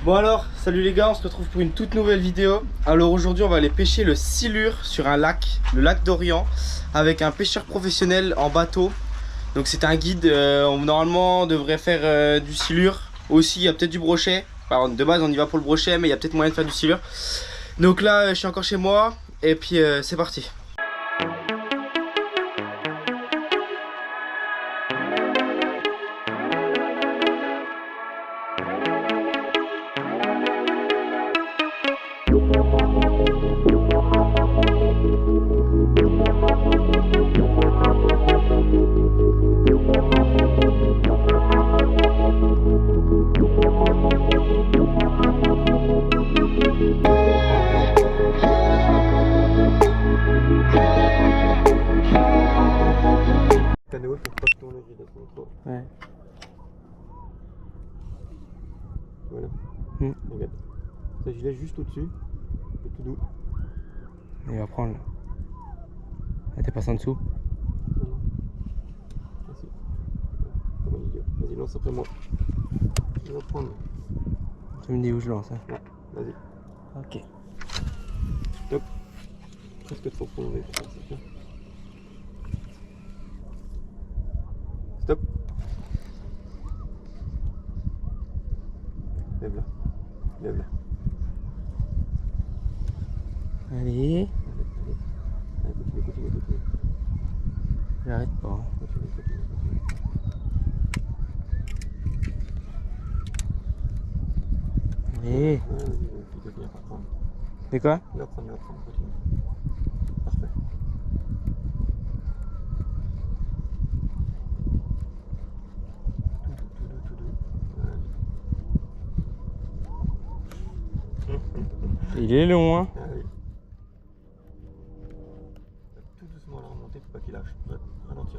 Bon alors, salut les gars, on se retrouve pour une toute nouvelle vidéo. Alors aujourd'hui on va aller pêcher le silure sur un lac, le lac d'Orient, avec un pêcheur professionnel en bateau. Donc c'est un guide, normalement on devrait faire du silure. Aussi il y a peut-être du brochet. Enfin, de base on y va pour le brochet, mais il y a peut-être moyen de faire du silure. Donc là je suis encore chez moi et puis c'est parti. Canot pour pas que ton levier descende trop. Ouais. Voilà. Mm. Regarde. Ça gilet juste au-dessus. C'est tout doux. Il va prendre là. Ah, t'es passé en dessous? Non, non. Ah si. Comme un idiot. Vas-y, lance après moi. Je vais prendre. Tu me dis où je lance hein? Ouais, vas-y. Ok. Top. Presque trop prolongé. Stop. Lève là. Lève là. Allez. Allez, continue. J'arrête pas. Hein. Continue. Allez. Vas-y, il doit finir par prendre. C'est quoi? Il va prendre, continue. Parfait. Tout doux. Allez. Il est long hein. Allez. Tout doucement à la remontée, faut pas qu'il lâche. Ralentis.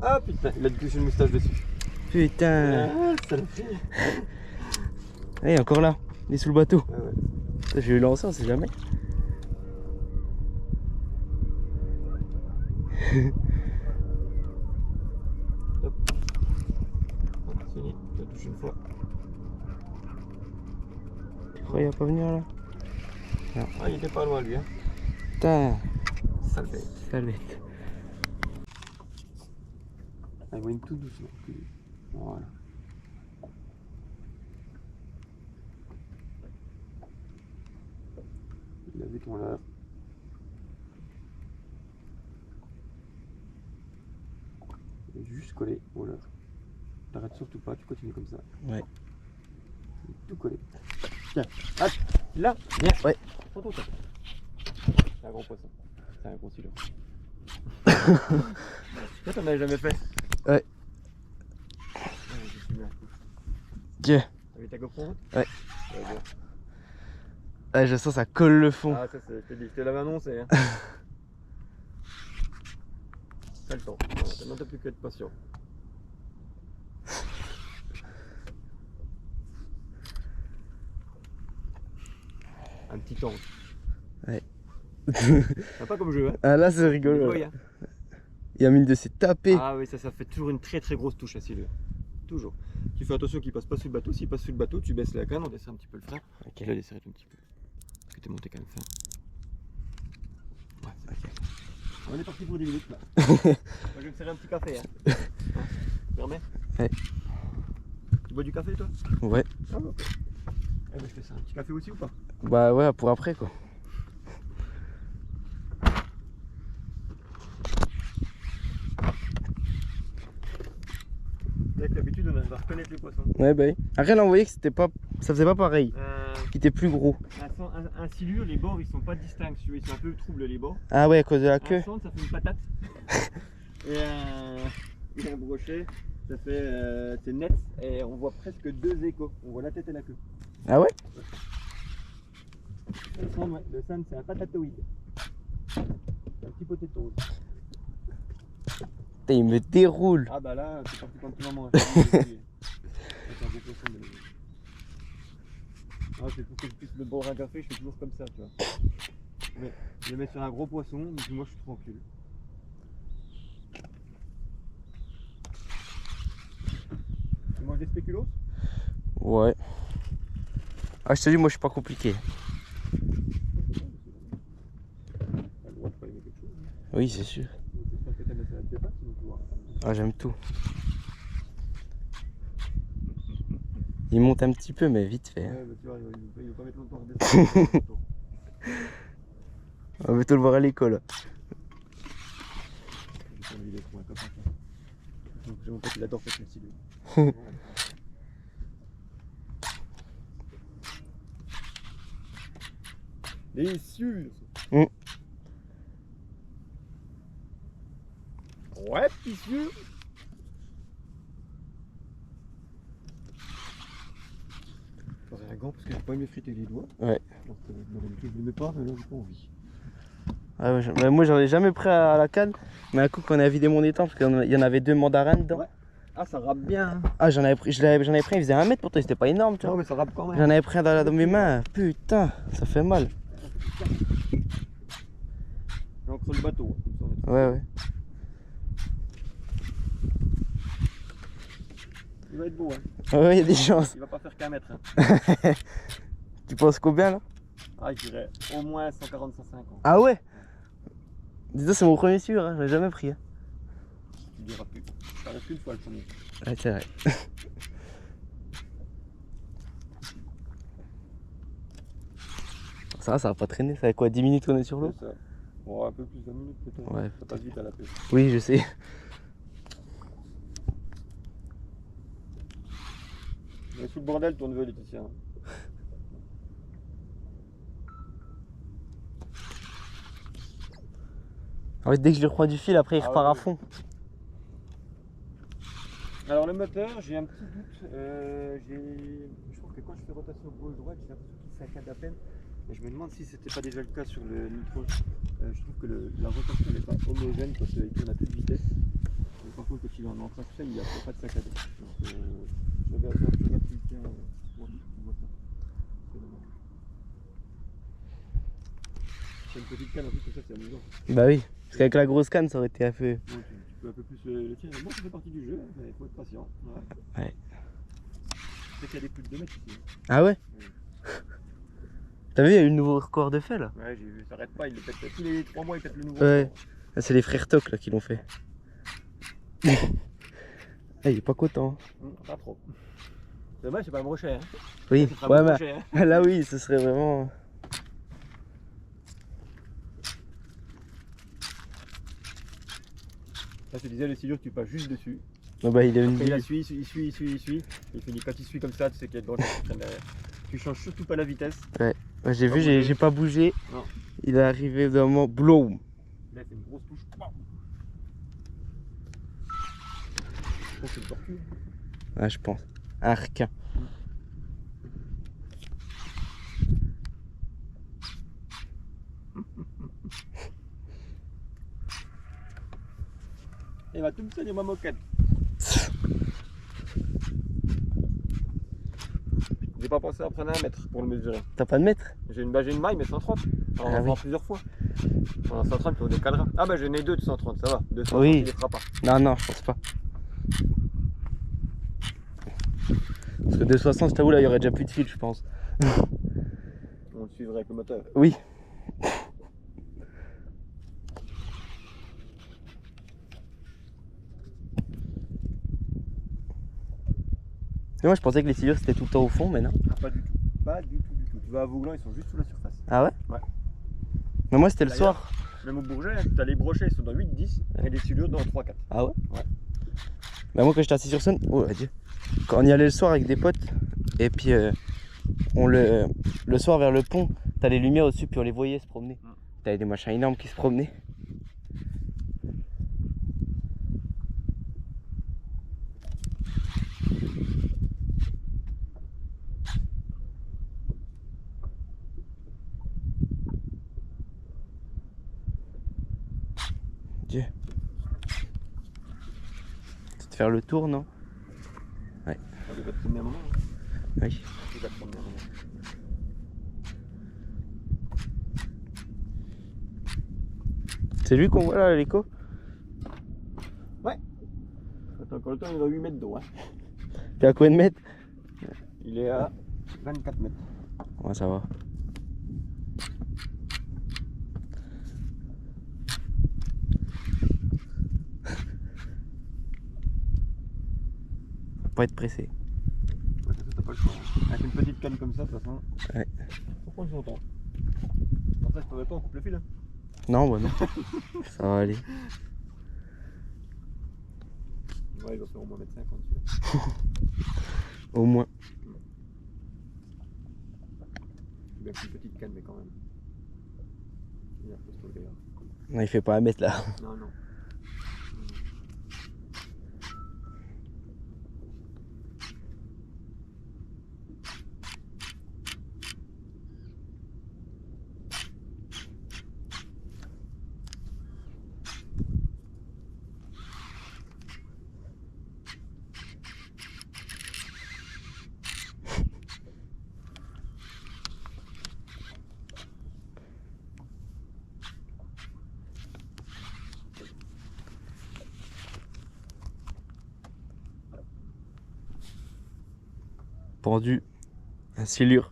Ah putain, il a touché une moustache dessus. Putain. Ah, saloperie. Il est encore là. Il est sous le bateau. Ouais. Je vais le lancer, on sait jamais. Hop. C'est fini, il a touché une fois. Tu crois qu'il va pas venir là? Non. Ah, il était pas loin lui, hein. Putain. Sale bête. Sale bête. Ah, il voit une tout doucement. Voilà. Il a vu ton leurre. Il est juste collé au leurre. T'arrêtes surtout pas, tu continues comme ça. Ouais. Il est tout collé. Tiens, hop, là, viens. Ouais. Prends ton temps. C'est un gros poisson. C'est un gros silure. Toi, t'en avais jamais fait? Ouais. Je suis bien. Tiens. Avec ta GoPro? Ouais. Bon. Ah, je sens ça colle le fond. Ah, ça, je te l'avais annoncé. Hein. T'as le temps. Maintenant, t'as plus qu'à être patient. Un petit ange. Ouais. Sympa comme jeu, hein? Ah là c'est Il est rigolo. boy, hein. Il y a mine de s'est tapé. Ah oui, ça fait toujours une très grosse touche à silure. Toujours. Tu fais attention qu'il passe pas sous le bateau. S'il passe sous le bateau, tu baisses la canne, on desserre un petit peu le frein. Ok. Tu la desserres un petit peu. Parce que t'es monté quand même fin. Ouais, c'est Ok. On est parti pour 10 minutes là. Moi je vais me servir un petit café. Hein. Tu permets? Ouais. Tu bois du café toi? Ouais. Ah ok. Eh ben, je fais ça. Un petit café aussi ou pas? Bah ouais, pour après quoi. Avec l'habitude on arrive à reconnaître les poissons. Ouais bah oui. Après là on voyait que c'était pas. Ça faisait pas pareil. Qu'il était plus gros. Un silure, les bords ils sont pas distincts, ils sont un peu troubles les bords. Ah ouais à cause de la queue. Un centre ça fait une patate. Et un brochet ça fait c'est net et on voit presque deux échos. On voit la tête et la queue. Ah ouais? Le centre, ouais. Le centre c'est un patatoïde. C'est un petit potato rouge. Putain, il me déroule. Ah bah là c'est parti pour un petit moment. Ah, c'est pour que je puisse me boire un café, je fais toujours comme ça, tu vois. Mais je le mets sur un gros poisson, donc moi je suis tranquille. Tu manges des spéculoos? Ouais. Ah, je te dis, moi je suis pas compliqué. T'as le droit de pas aimer quelque chose. Oui, c'est sûr. J'espère que t'aimes la salade de pâtes, sinon tu vois. Ah, j'aime tout. Il monte un petit peu, mais vite fait. Ouais, bah tu vois, il va pas mettre longtemps à redescendre. On va tout le voir à l'école. J'ai pas envie d'être un copain. Donc j'ai mon pote, il adore cette merci lui. Les sûr. Ouais, t'es sûr. J'aurais un gant parce que j'ai pas aimé friter les doigts. Ouais. Donc je ne le mets pas, mais là j'ai pas envie. Ah ouais, bah, moi j'en ai jamais pris à la canne, mais un coup quand on a vidé mon étang, parce qu'il y en avait 2 mandarins dedans. Ouais. Ah, ça rappe bien. Ah, j'en avais pris, j'en avais pris, il faisait 1 mètre pourtant, c'était pas énorme, tu vois. Non, mais ça rappe quand même. J'en avais pris un dans mes mains, putain, ça fait mal. On creuse le bateau. Comme ça, Ouais, ouais. il va être beau, hein. Ouais, il y a des chances. Il va pas faire qu'un mètre. Hein. Tu penses combien là? Ah, je dirais au moins 140-150. Ah ouais? Dis-toi, c'est mon premier sûr, hein, j'en ai jamais pris. Hein. Tu diras plus. Ça reste qu'une fois le premier. Ouais, c'est vrai. Ça va pas traîner, ça fait quoi, 10 minutes qu'on est sur l'eau? C'est ça. Bon, un peu plus d'un minute peut-être. Ouais. Ça passe vite à la pêche. Oui, je sais. Mais sous le bordel, ton neveu, Laetitia. En fait, dès que je lui reprends du fil, après il Ah repart ouais. à fond. Alors le moteur, j'ai un petit doute. Je trouve que quand je fais rotation gauche-droite, j'ai l'impression qu'il saccade à peine. Et je me demande si c'était pas déjà le cas sur le nitro. Je trouve que la rotation n'est pas homogène quand il tourne à toute vitesse. Et par contre, quand il est en traction, il n'y a pas de saccade. Donc je regarde si le tien. On voit ça. C'est dommage. C'est une petite canne en plus, comme ça c'est amusant. Bah oui, parce qu'avec la grosse canne, ça aurait été un peu. Ouais, tu peux un peu plus le tirer. Bon, ça fait partie du jeu, mais il faut être patient. Ouais. C'est qu'il y a des plus de 2 mètres ici. Ah ouais? Oui. T'as vu, il y a eu le nouveau record de fait là? Ouais, j'ai vu, ça arrête pas, il le pète. Tous les 3 mois, il pète le nouveau. Ouais. Ah, c'est les frères Toc là qui l'ont fait. Ah, il est pas content. Pas trop. C'est dommage, c'est pas un brochet. Hein. Oui, C'est pas ouais, un bah, brochet, hein. là oui, ce serait vraiment. Là, je te disais, le silure, tu passes juste dessus. Oh, bah, il est Après, il la venu. suit. Il finit, quand il suit comme ça, tu sais qu'il y a de l'encre qui traîne derrière. Tu changes surtout pas la vitesse. Ouais, j'ai Pas vu, bouger. j'ai pas bougé. Non. Il est arrivé d'un moment. Blow. Là, c'est une grosse touche. Je pense que c'est une tortue. Ah, je pense. Un requin. Il va tout me saigner ma moquette. J'ai pas pensé à prendre 1 mètre pour le mesurer. T'as pas de mètre? J'ai une maille, mais 130. On Ah en oui. prend plusieurs fois. En 130 pour des cadres. Ah bah j'en ai 2 de 130, ça va. 230, Oui. il les fera pas. Non, non, je pense pas. Parce que 260, je t'avoue, là, il y aurait déjà plus de fil, je pense. On le suivrait avec le moteur. Oui. Et moi, je pensais que les silures c'était tout le temps au fond, mais non. Pas du tout. Pas du tout, du tout. Tu vas à Vouglans, ils sont juste sous la surface. Ah ouais? Ouais. Mais moi, c'était le D'ailleurs, soir. Même au Bourget, tu as les brochets, ils sont dans 8-10 et les silures dans 3-4. Ah ouais? Ouais. Bah, moi, quand j'étais assis sur scène, oh adieu. Quand on y allait le soir avec des potes, et puis le soir vers le pont, t'as les lumières au-dessus, puis on les voyait se promener. T'avais des machins énormes qui se promenaient. Dieu. C'est de faire le tour, non? On va te promener un moment. Oui. Tu vas te promener un moment. C'est lui qu'on voit là, l'écho? Ouais. Attends, encore le temps, il est dans 8 mètres d'eau. Hein. T'es à combien de mètres? Il est à 24 mètres. Ouais, ça va. Faut pas être pressé. Ouais, t'as pas le choix. Avec une petite canne comme ça, de toute façon. Ouais. Faut prendre son temps. Après, je pourrais pas, on coupe le fil. Hein. Non, bah non. Ça va aller. Ouais, il va faire au moins 1,50 m. Au moins. Bien qu'une petite canne, mais quand même. Il est costaud le gars. Non, il fait pas 1 mètre là. Non, non. Pendu. Un silure.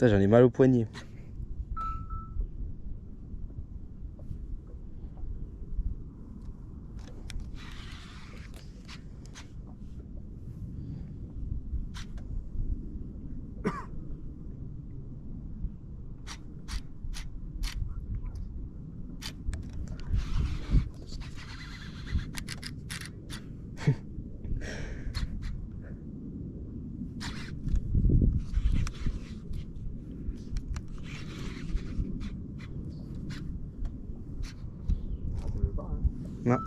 Putain, j'en ai mal au poignet. Non.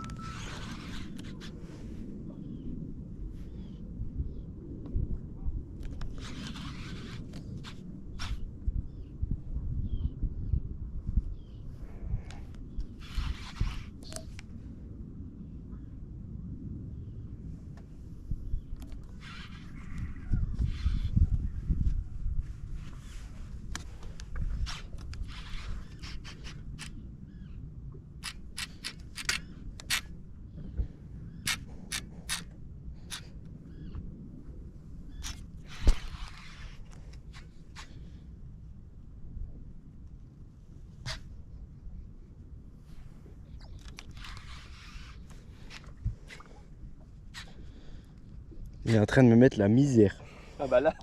Il est en train de me mettre la misère. Ah bah là,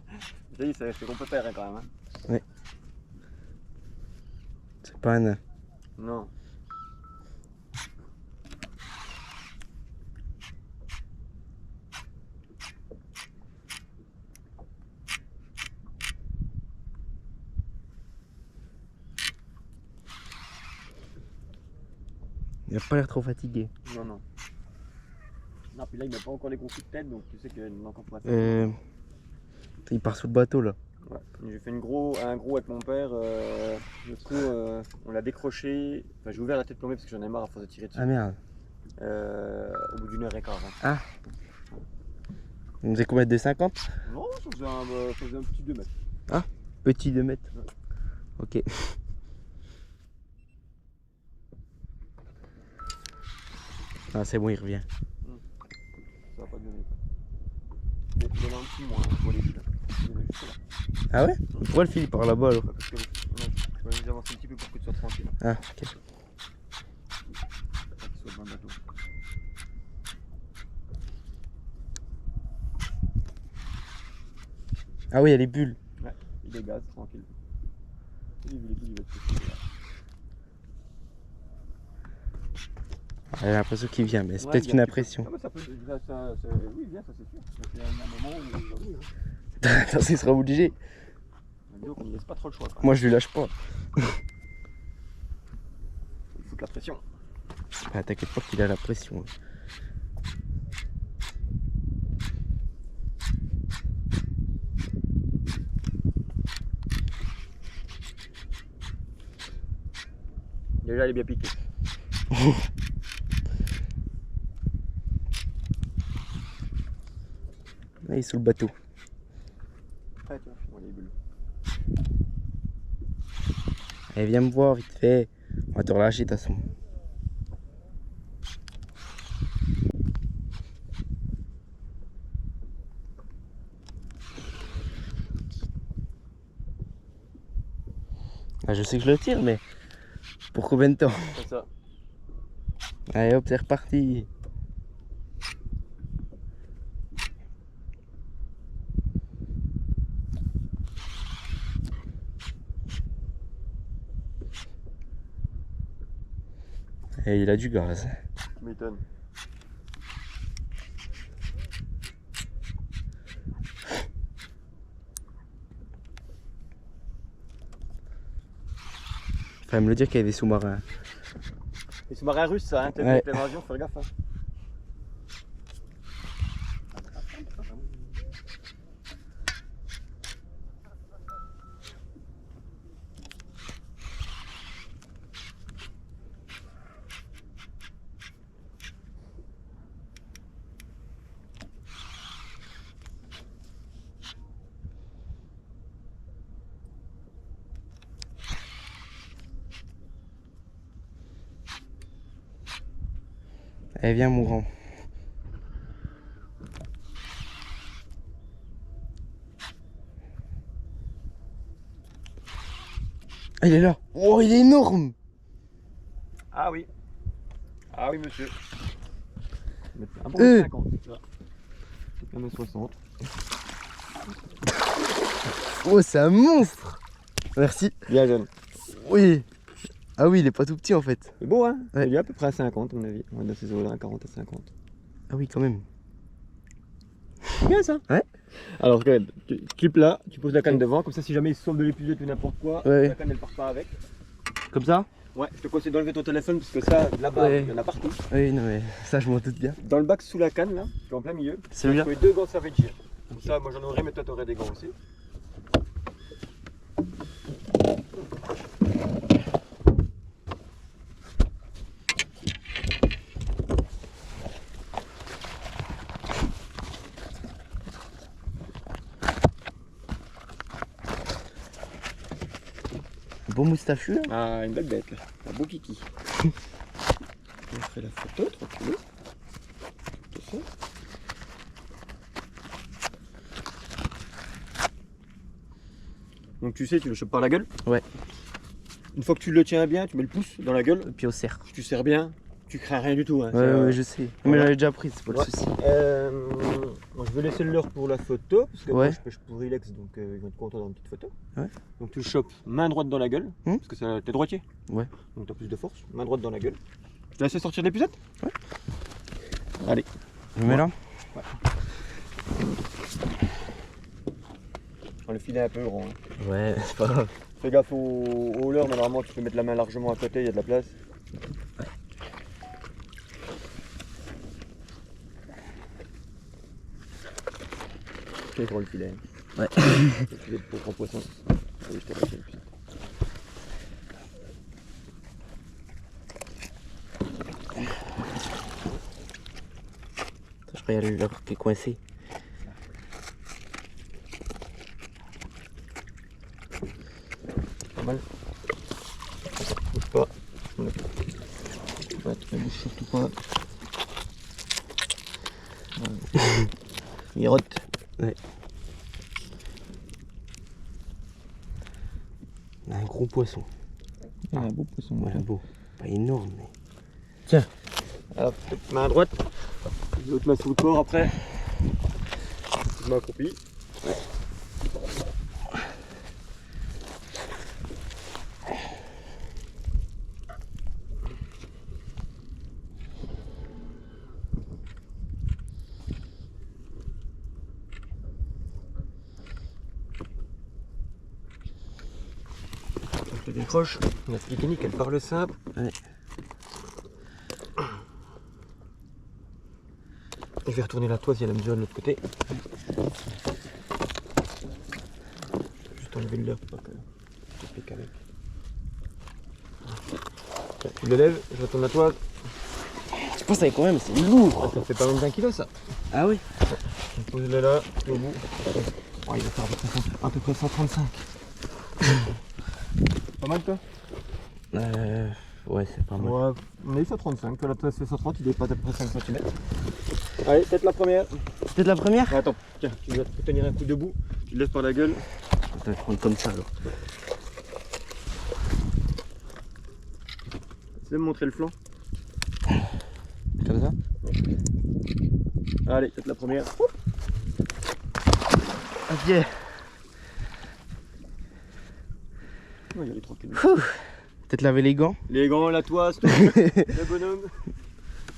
j'ai dit, c'est qu'on peut faire hein, quand même. Hein. Ouais. C'est pas un nain. Non. Il a pas l'air trop fatigué. Non, non. Non, puis là, il n'a pas encore les coups de tête, donc tu sais qu'il y en a encore pour la faire. Il part sous le bateau là. Ouais. J'ai fait un gros avec mon père. Du coup, on l'a décroché. Enfin, j'ai ouvert la tête plombée parce que j'en ai marre à force de tirer dessus. Ah merde. Au bout d'1 h 15. Hein. Ah. On faisait combien de 50? Non, ça faisait un petit 2 mètres. Ah, petit 2 mètres. Ouais. Ok. Ah, c'est bon, il revient. Ça va pas durer. Il est là en dessous, moi, je vois les fils. Il est juste là. Ah ouais? Pourquoi le fil par là-bas alors? Parce que je vais les avancer un petit peu pour que tu sois tranquille. Ah, ok. Pour qu'il soit devant le bateau. Ah oui, il y a les bulles. Ouais, il est gaz, tranquille. Il va être J'ai l'impression qu'il vient, mais c'est ouais, peut-être une impression. Ah bah ça peut, oui, il vient, ça c'est sûr. Parce qu'il y a un moment où il va venir. Hein. Attends, il sera obligé. Donc on ne laisse pas trop le choix. Moi, je lui lâche pas. Il faut la pression. Ah, t'inquiète pas qu'il a la pression. Déjà, elle est bien piquée. Là, il est sous le bateau. Ah, tiens, bon, il est bleu. Allez, viens me voir vite fait. On va te relâcher de toute façon. Ah, je sais que je le tire, mais pour combien de temps? C'est ça. Allez hop, c'est reparti. Et il a du gaz. Tu m'étonnes. Fallait me le dire qu'il y avait des sous-marins. Les sous-marins russes, ça, hein, t'as vu Ouais. avec l'invasion, faut faire gaffe. Hein. Allez, viens, mon grand. Ah, il est là. Oh, il est énorme. Ah oui. Ah oui, monsieur. Un bon Euh. 50. C'est 1m60. Oh, c'est un monstre. Merci. Bien jeune. Oui. Ah oui, il est pas tout petit en fait. C'est beau, hein? Ouais. Il est à peu près à 50, à mon avis. On est dans ces eaux-là, 40 à 50. Ah oui, quand même. C'est bien ça? Ouais. Alors, regarde, tu clips là, tu poses la canne devant, comme ça, si jamais il se sauve de l'épuisette ou n'importe quoi, Ouais. la canne elle part pas avec. Comme ça? Ouais, je te conseille d'enlever ton téléphone parce que ça, là-bas, Ouais. il y en a partout. Oui, non mais ça je m'en doute bien. Dans le bac sous la canne, là, qui est en plein milieu, Celui-là? tu mets 2 gants Savage. Comme ça, moi j'en aurais, mais toi t'aurais des gants aussi. Un beau moustachu là. Ah, une belle bête là, un beau kiki. On fait la photo, tranquille. Tout ça. Donc tu sais, tu le chopes par la gueule. Ouais. Une fois que tu le tiens bien, tu mets le pouce dans la gueule. Et puis au cerf. Si tu serres bien, tu crains rien du tout. Hein. Ouais, je sais. Mais voilà. j'avais déjà pris, c'est pas Ouais. le souci. Bon, je vais laisser l'heure pour la photo, parce que Ouais. moi je pêche pour Relax, donc ils vont être contents dans une petite photo. Ouais. Donc tu le chopes main droite dans la gueule, parce que t'es droitier. Ouais. Donc tu as plus de force, main droite dans la gueule. Je te laisse sortir l'épuisette. Ouais. Allez. Je mets là. Le filet est un peu grand. Hein. Ouais, c'est pas grave. Fais gaffe au leurre, mais normalement tu peux mettre la main largement à côté, il y a de la place. Ouais. C'est gros le filet. Ouais. Le filet de gros poisson. Allez, je t'ai lâché l'épuisette. Je crois qu'il y a le leurre qui est coincé. Pas mal. Bouge pas. Ouais, tu ne bouges surtout pas. Il rote. Ouais. On a un gros poisson. Il y a un beau poisson. Ouais, beau. Pas énorme, mais. Tiens. Hop, main à droite. L'autre main sous le corps après. Main accroupie. Ouais. Je te décroche. La technique, elle parle simple. Ouais. Je vais retourner la toise, il y a la mesure de l'autre côté. Juste enlever le leurre pour pas que je pique avec. Tu le lèves, je retourne la toile. Je pense avec quand même, c'est lourd. Ça fait pas loin d'un kilo ça. Ah oui. Pose-le là, au bout. Oh, il va faire à peu près 135. Pas mal toi? Ouais, c'est pas mal. Ouais, on est 135, toi la toile fait 130, il est pas à peu près 5 cm. Allez, peut-être la première. Peut-être la première? Ouais, attends, tiens, tu vas te tenir un coup debout, tu le laisses par la gueule. Attends, je vais prendre comme ça alors. Tu sais me montrer le flanc? Comme ça? Allez, peut-être la première. Ok. Oh, il est tranquille. Peut-être laver les gants. Les gants, la toise, tout. Le bonhomme.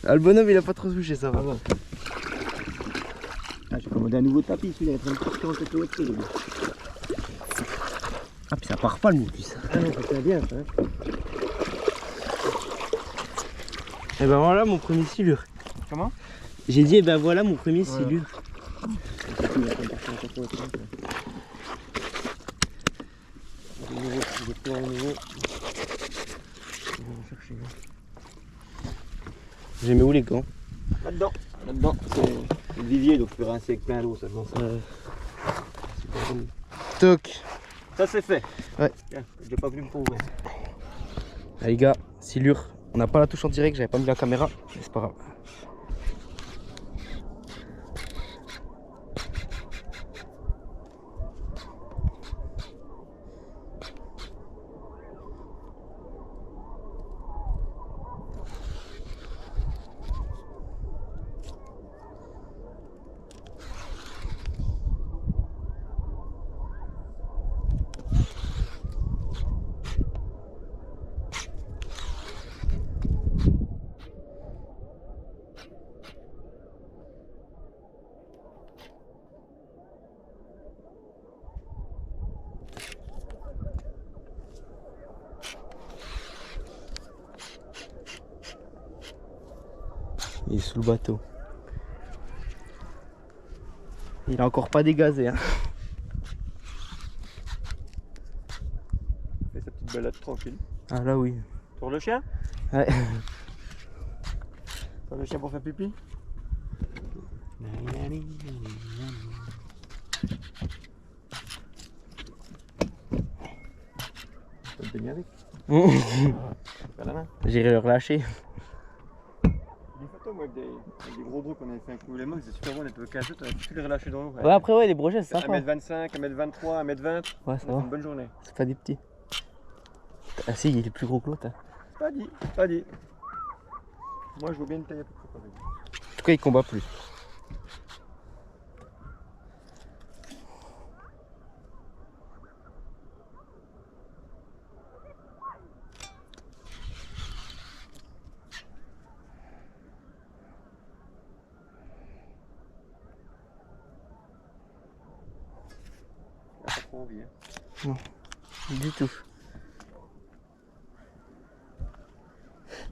Ah, le bonhomme il a pas trop touché, ça va. Ah, ouais. Ah, j'ai commandé un nouveau tapis, celui-là, il a 40 km. Ah, puis ça part pas le mou, ça. Ah non, ça tient bien ça. Hein. Et ben voilà mon premier silure. Comment? J'ai dit, et ben voilà mon premier silure. J'ai mis où les gants? Là-dedans. Là-dedans, c'est le vivier, donc tu peux rincer avec plein d'eau seulement. Ça. Toc. Ça c'est fait. Ouais. Tiens, j'ai pas voulu me prouver. Ah, les gars, silure. On n'a pas la touche en direct, j'avais pas mis la caméra, mais c'est pas grave. Il est sous le bateau. Il a encore pas dégazé. Hein. Fais sa petite balade tranquille. Ah là oui. Pour le chien? Ouais. Pour le chien pour faire pipi? Tu peux te baigner avec? Pas la main. J'irai le relâcher. Des photos moi avec des gros brocs qu'on avait fait un coup les mains, c'est super bon, on était 15 jours, on a pu les relâcher dans l'eau. Ouais, après ouais, les brochets c'est sympa. 1m25, 1m23, 1m20. Ouais, ça va. Une bonne journée. C'est pas des petits. Ah si, il est plus gros que l'autre. Hein. Pas dit, pas dit. Moi je veux bien une taille à peu près pareil. En tout cas, il combat plus. Il a pas trop envie. Hein. Non, du tout.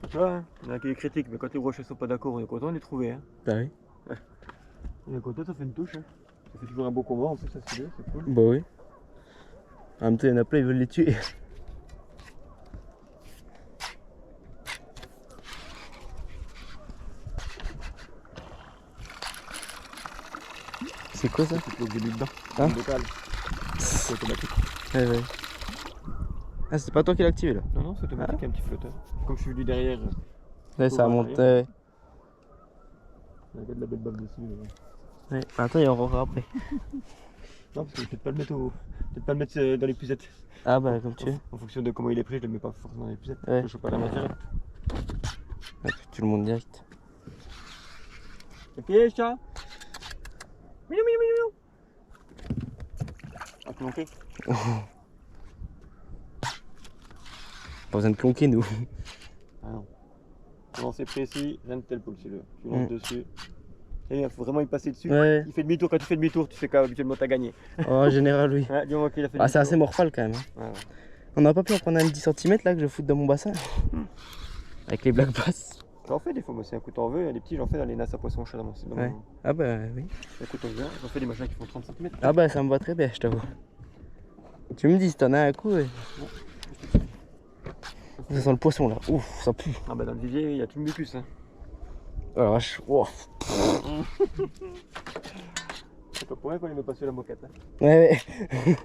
Tu vois, hein, il y en a qui les critiquent, mais quand les brochets sont pas d'accord, on est content de les trouver. Hein. Bah oui. On est content, ça fait une touche. Hein. Ça fait toujours un beau combat en plus, ça c'est cool. Bah oui. En même temps, il y en a plein, ils veulent les tuer. C'est quoi ça? C'est l'eau que j'ai mis dedans. Hein? Une locale. C'est automatique. Ouais, ouais. Ah, c'est pas toi qui l'as activé là? Non, non, c'est automatique, un petit flotteur. Comme je suis venu derrière, Ouais, ça a monté. Ouais. il y a de la belle bave dessus. Ouais. Attends, il y en aura après. Non, parce que je vais peut-être pas le mettre, peut-être pas le mettre dans les pucettes. Ah bah, comme tu veux. En fonction de comment il est pris, je le mets pas forcément dans les pucettes. Ouais. Je sais pas la matière. Ouais, tu le montes direct. Ok, chat. Minou, minou, minou. Ah, planqué. Pas besoin de clonquer, nous. Ah non. Non, c'est précis, rien de tel pour le celui-là. Tu lances dessus. Et il faut vraiment y passer dessus. Ouais. Il fait demi-tour. Quand tu fais demi-tour, tu sais qu'habituellement t'as gagné. En général, oui. Ouais, du moment qu'il a fait Ah, c'est demi-tour. assez morphal quand même. Hein. Ouais, ouais. On n'a pas pu en prendre un 10 cm là que je foute dans mon bassin. Avec les black bass. J'en fais des fois, moi, c'est un coup t'en veux. Les petits, j'en fais dans les nasses à poisson chat dans mon. Ouais. Ah bah oui. Un coup t'en veux. J'en fais des machins qui font 30 cm. Ah bah ça me va très bien, je t'avoue. Tu me dis si t'en as un coup. Ouais. Ça sent le poisson là. Ouf, ça pue. Ah bah dans le vivier, il y a tout le mucus. Hein. Oh la vache. Wow. C'est pas pour rien qu'on aimait pas sur la moquette. Hein. Ouais, ouais.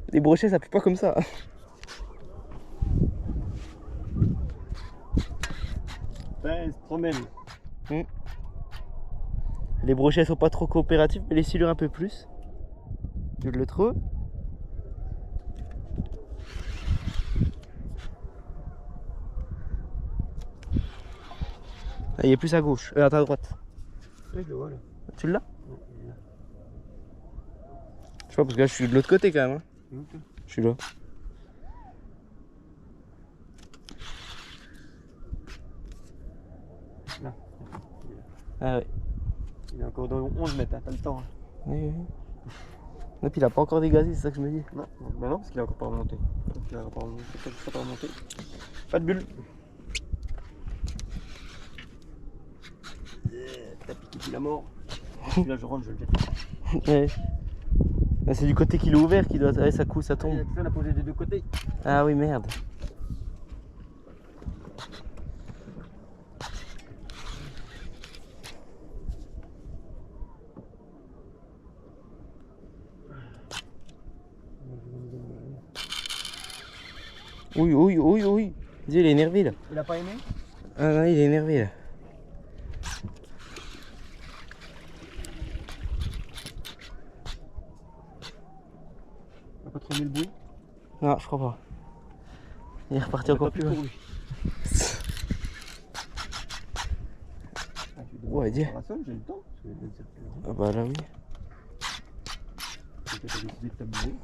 Les brochets, ça pue pas comme ça. Ben, il se promène. Les brochets sont pas trop coopératifs, mais les silures un peu plus. Je le trouve. Il est plus à gauche, à ta droite. Oui, je le vois là. Tu l'as? Non, il est là. Je sais pas, parce que là je suis de l'autre côté quand même. Hein. Ok. Je suis là. Là. Ah ouais. Il est encore dans 11 mètres, hein, t'as le temps. Hein. Oui, oui. Et puis il a pas encore dégazé, c'est ça que je me dis. Non, bah non, parce qu'il a encore pas remonté. Donc il a encore remonté, peut-être qu'il sera pas remonté. Pas de bulle. T'as piqué tout la mort. Là je rentre, je le jette. Ouais. Ah, c'est du côté qu'il est ouvert qui doit. Ouais, ça coule, ça Il tombe. a tout ça, on a posé des deux côtés. Ah oui, merde. Oui, oui, oui, oui. Dis, il est énervé là. Il a pas aimé? Ah non, il est énervé là. Il a pas trop aimé le bruit? Non, je crois pas. Il est reparti encore plus loin. Ouais, dis. J'ai le temps. Ah bah là oui. T'as décidé de t'amuser.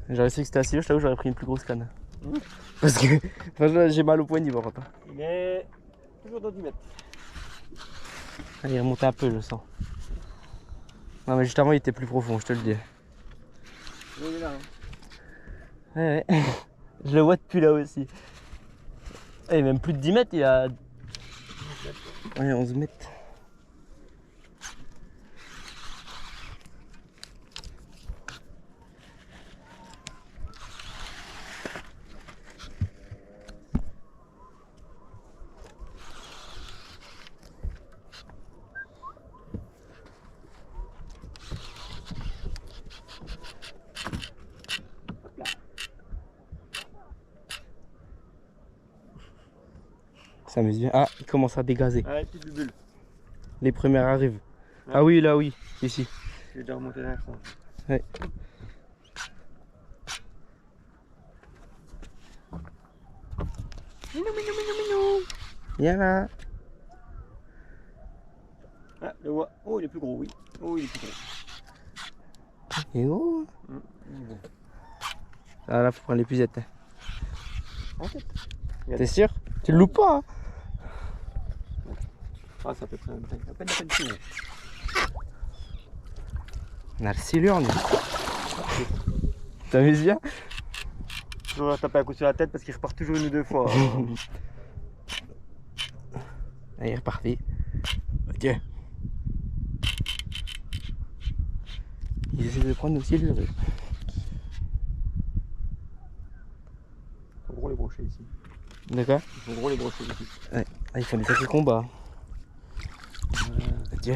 J'aurais su que c'était assis là, je t'avoue, j'aurais pris une plus grosse canne. Parce que franchement, j'ai mal au poignet par contre. Il est toujours dans 10 mètres. Ah, il est remonté un peu, je sens. Non mais juste avant il était plus profond, je te le dis. Oui, il est là. Hein. Ouais, ouais. Je le vois depuis là aussi. Et même plus de 10 mètres, il a... Ouais, 11 mètres. Ça m'amuse bien. Ah, il commence à dégazer. Ouais, petite bulle. Les premières arrivent. Ouais. Ah oui, là oui, ici. J'ai déjà remonté la fois. Ouais. Viens là. Ah, le vois. Oh, il est plus gros, oui. Oh, il est plus gros. Et oh. Bon. Ah là, faut prendre l'épuisette. En tête. T'es sûr? Tu le loupes pas hein? Ah, ça peut être à peine tout. On a le silure, nous. T'amuses bien? Je vais taper un coup sur la tête parce qu'il repart toujours une ou deux fois. Allez, il est reparti. Ok. Ils essaient de prendre nos silures. Ils sont gros les brochets ici. D'accord? Ils sont gros les brochets ici. Ouais. Ah, ils font des sacrés combats. Ok.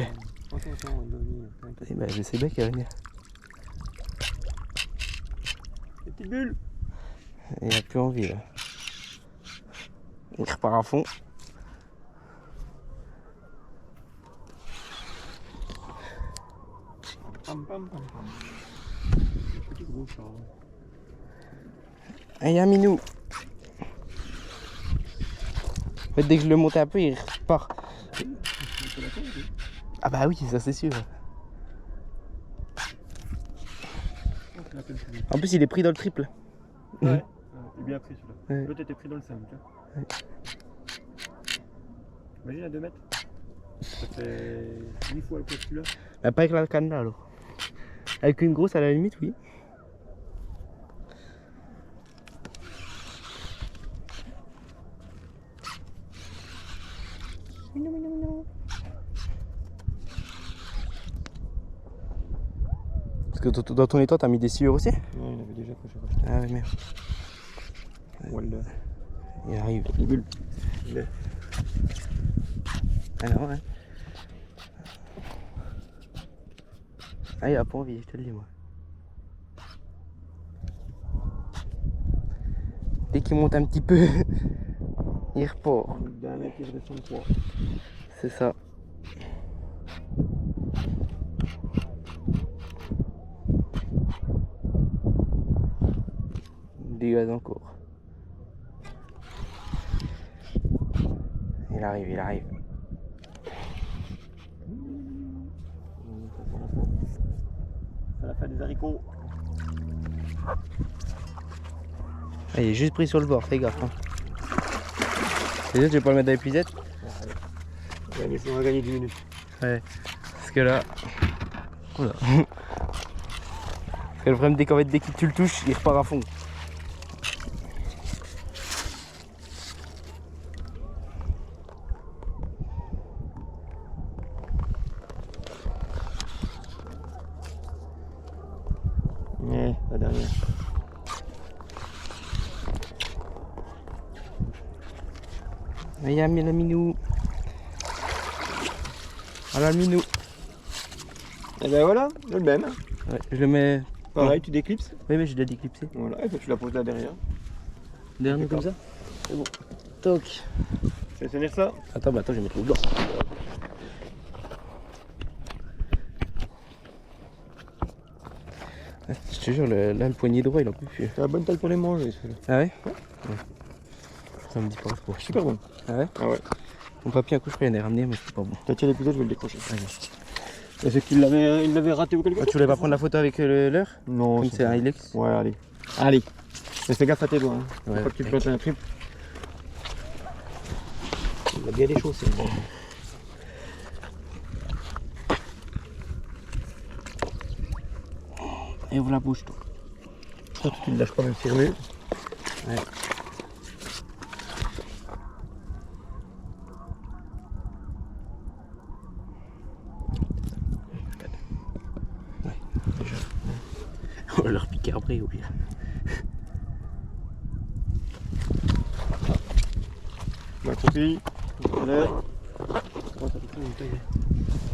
Attention, il va venir. Eh ben, je sais bien qu'il va venir. Des petites bulles. Il a plus envie là. Il repart à fond. Pam pam pam pam. Petit gros ça. Ah, il y a un minou. En fait, dès que je le monte un peu, il repart. Ah bah oui, ça c'est sûr. En plus, il est pris dans le triple. Ouais. Il est bien pris celui-là. Ouais. L'autre était pris dans le 5. Ouais. Imagine à 2 mètres. Ça fait 10 fois le poids de celui-là. Bah, pas avec la canne là alors. Avec une grosse à la limite, oui. que dans ton étang, t'as mis des silures aussi? Ouais, il y en avait déjà quand j'ai racheté. Ah ouais, merde. Voilà. Il arrive. Les bulles. Ah non, ouais. Ah, il a pas envie, je te le dis, moi. Dès qu'il monte un petit peu, il repart. D'un mètre, il redescend 3. C'est ça. Dégage encore. Il arrive, il arrive. Ça la fin des haricots. Ah, il est juste pris sur le bord, fais gaffe. Hein. Déjà, tu vais pas le mettre dans l'épuisette? On va gagner 10 minutes. Ouais. Parce que là. Oula. Parce que le problème, dès que tu le touches, il repart à fond. Ouais, la dernière. Il y a le minou. Voilà le minou. Et ben voilà, le même. Ouais, je le mets. Pareil, tu déclipses. Oui, mais je l'ai déclipsé. Voilà, et puis tu la poses là derrière. Derrière nous comme ça. C'est bon. Toc. Tu vas tenir ça? Attends, bah attends, je vais mettre le blanc. Je te jure, là le poignet droit il en peut plus. C'est la bonne taille pour les manger celui-là. Ah ouais? Ouais. Ça me dit pas trop. Super bon. Ah ouais? Ah ouais. Mon papy un coup je crois qu'il en a ramené mais c'est pas bon. T'as tiré l'épisode, je vais le décrocher. Allez. Et c'est qu'il l'avait raté ou quelque Ah, chose? tu voulais pas prendre la photo avec l'heure? Non, Comme c'est un Ilex? Ouais, allez. Allez. Mais fais gaffe à tes doigts. Hein. Ouais, Faut pas que tu ok. plantes un trip. Il a bien des choses, c'est bon. Et ouvre la bouche toi. Toi, tu ne lâches pas même si remue. Ouais. On va leur piquer après au pire. Ma copie.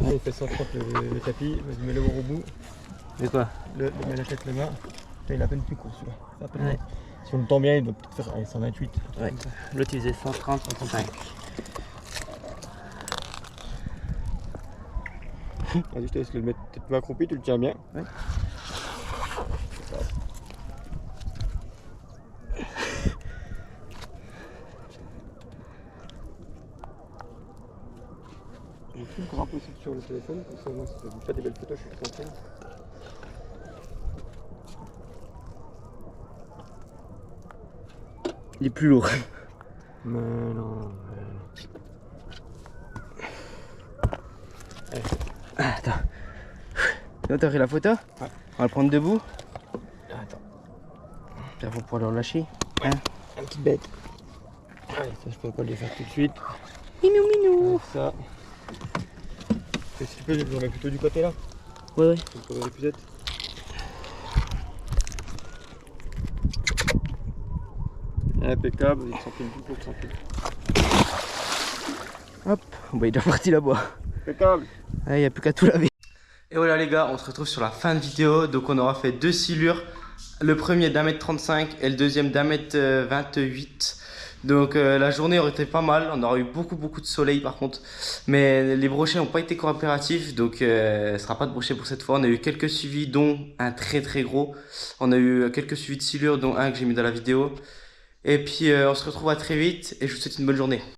Allez, fais ça propre le tapis. Vas-y, mets-le au bout. C'est quoi? Mets la tête là-bas. Il a à peine plus court celui-là. À peine. Ouais. Si on le tend bien, il doit peut-être faire allez, 128. Ouais. L'autre il faisait 130, 135. Vas-y, je te laisse le mettre peut-être pas accroupi, tu le tiens bien. Ouais. J'ai pris le grappe aussi sur le téléphone, comme ça moi ça fait pas des belles photos, je suis content. Il est plus lourd. Mais non, Ah, attends. Là, t'as pris la photo? Ouais. On va le prendre debout. Attends. Puis après, on pourra le relâcher. Ouais. Un petit bête. Allez, ça je peux pas le faire tout de suite. Minou, minou. Allez, ça. Et si tu peux, je le remets plutôt du côté là. Ouais, ouais. Pour l'épuisette. Impeccable, il s'enfile tout pour tranquille. Hop, bah, il est déjà parti là-bas. Impeccable. Il n'y a plus qu'à tout laver. Et voilà les gars, on se retrouve sur la fin de vidéo. Donc on aura fait deux silures. Le premier d'1m35 et le deuxième d'1m28. Donc la journée aurait été pas mal. On aurait eu beaucoup de soleil par contre. Mais les brochets n'ont pas été coopératifs. Donc ce ne sera pas de brochet pour cette fois. On a eu quelques suivis dont un très gros. On a eu quelques suivis de silures dont un que j'ai mis dans la vidéo. Et puis on se retrouve à très vite et je vous souhaite une bonne journée.